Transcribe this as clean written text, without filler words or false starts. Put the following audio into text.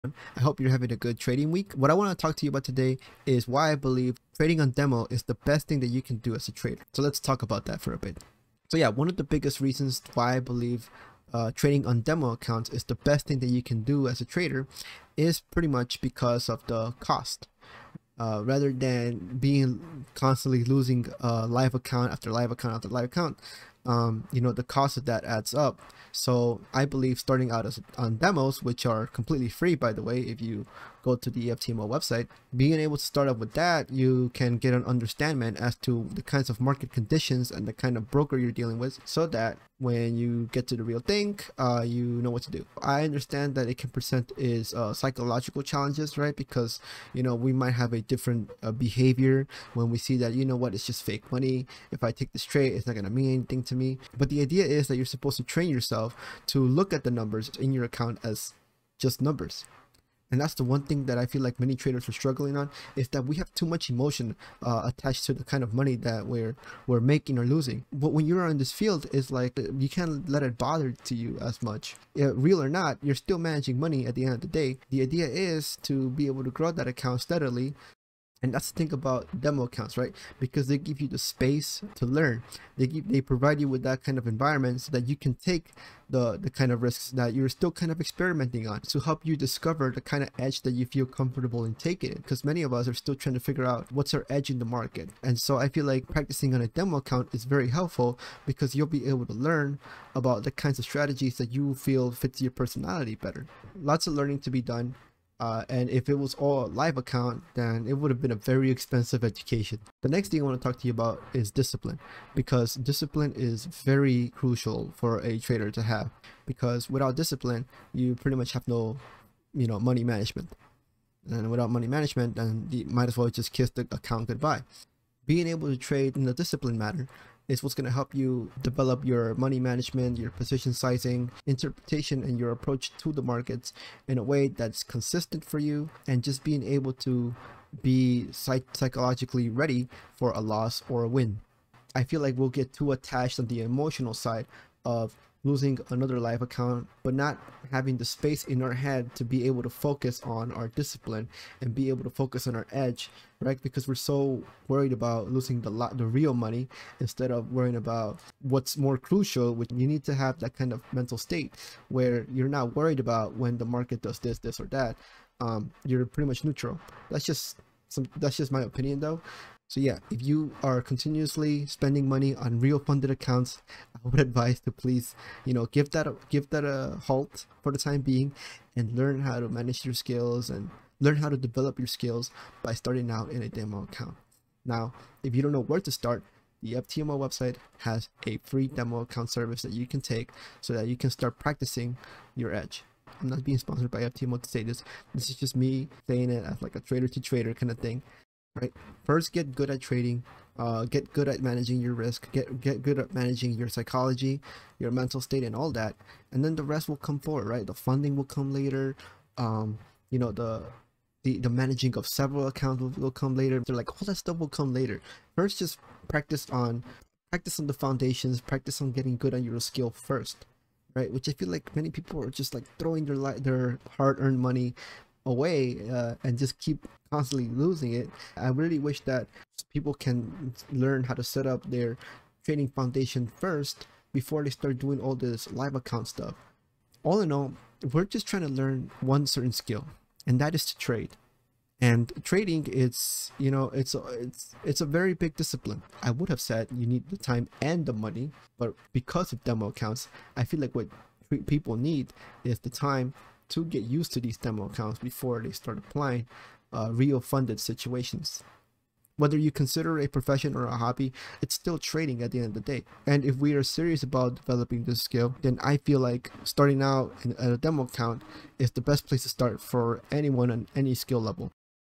I hope you're having a good trading week. What I want to talk to you about today is why I believe trading on demo is the best thing that you can do as a trader. So let's talk about that for a bit. So yeah, one of the biggest reasons why I believe trading on demo accounts is the best thing that you can do as a trader is pretty much because of the cost. Rather than being constantly losing live account after live account after live account, the cost of that adds up. So I believe starting out on demos, which are completely free, by the way, if you go to the FTMO website, being able to start up with that, you can get an understanding as to the kinds of market conditions and the kind of broker you're dealing with, so that when you get to the real thing, you know what to do. I understand that it can present is psychological challenges, right? Because we might have a different behavior when we see that, it's just fake money. If I take this trade, it's not gonna mean anything to me. But the idea is that you're supposed to train yourself to look at the numbers in your account as just numbers. And that's the one thing that I feel like many traders are struggling on, is that we have too much emotion attached to the kind of money that we're making or losing. But when you're in this field, it's like you can't let it bother to you as much. Real or not, you're still managing money at the end of the day. The idea is to be able to grow that account steadily. And that's the thing about demo accounts, right? Because they give you the space to learn. They provide you with that kind of environment so that you can take the kind of risks that you're still kind of experimenting on, to help you discover the kind of edge that you feel comfortable in taking it. Because many of us are still trying to figure out what's our edge in the market. And so I feel like practicing on a demo account is very helpful, because you'll be able to learn about the kinds of strategies that you feel fits your personality better. Lots of learning to be done. And if it was all a live account, then it would have been a very expensive education. The next thing I want to talk to you about is discipline, because discipline is very crucial for a trader to have, because without discipline, you pretty much have no, money management. And without money management, then you might as well just kiss the account goodbye. Being able to trade in a disciplined manner is what's going to help you develop your money management, your position sizing, interpretation, and your approach to the markets in a way that's consistent for you, and just being able to be psychologically ready for a loss or a win. I feel like we'll get too attached on the emotional side of losing another live account, but not having the space in our head to be able to focus on our discipline and be able to focus on our edge, right? Because we're so worried about losing the real money, instead of worrying about what's more crucial, which you need to have that kind of mental state where you're not worried about when the market does this or that. You're pretty much neutral. That's just my opinion, though. So yeah, if you are continuously spending money on real funded accounts, I would advise to please, give that a halt for the time being, and learn how to manage your skills and learn how to develop your skills by starting out in a demo account. Now, if you don't know where to start, the FTMO website has a free demo account service that you can take, so that you can start practicing your edge. I'm not being sponsored by FTMO to say this. This is just me saying it as like a trader to trader kind of thing. Right, first get good at trading, get good at managing your risk, get good at managing your psychology, your mental state, and all that, and then the rest will come forward, right? The funding will come later. The managing of several accounts will come later. They're like, all that stuff will come later. First, just practice on the foundations, practice on getting good on your skill first, right? Which I feel like many people are just like throwing their hard-earned money away and just keep constantly losing it. I really wish that people can learn how to set up their trading foundation first before they start doing all this live account stuff. All in all, we're just trying to learn one certain skill, and that is to trade. And trading, it's a very big discipline. I would have said you need the time and the money, but because of demo accounts, I feel like what people need is the time to get used to these demo accounts before they start applying real funded situations. Whether you consider it a profession or a hobby, it's still trading at the end of the day. And if we are serious about developing this skill, then I feel like starting out at a demo account is the best place to start for anyone on any skill level.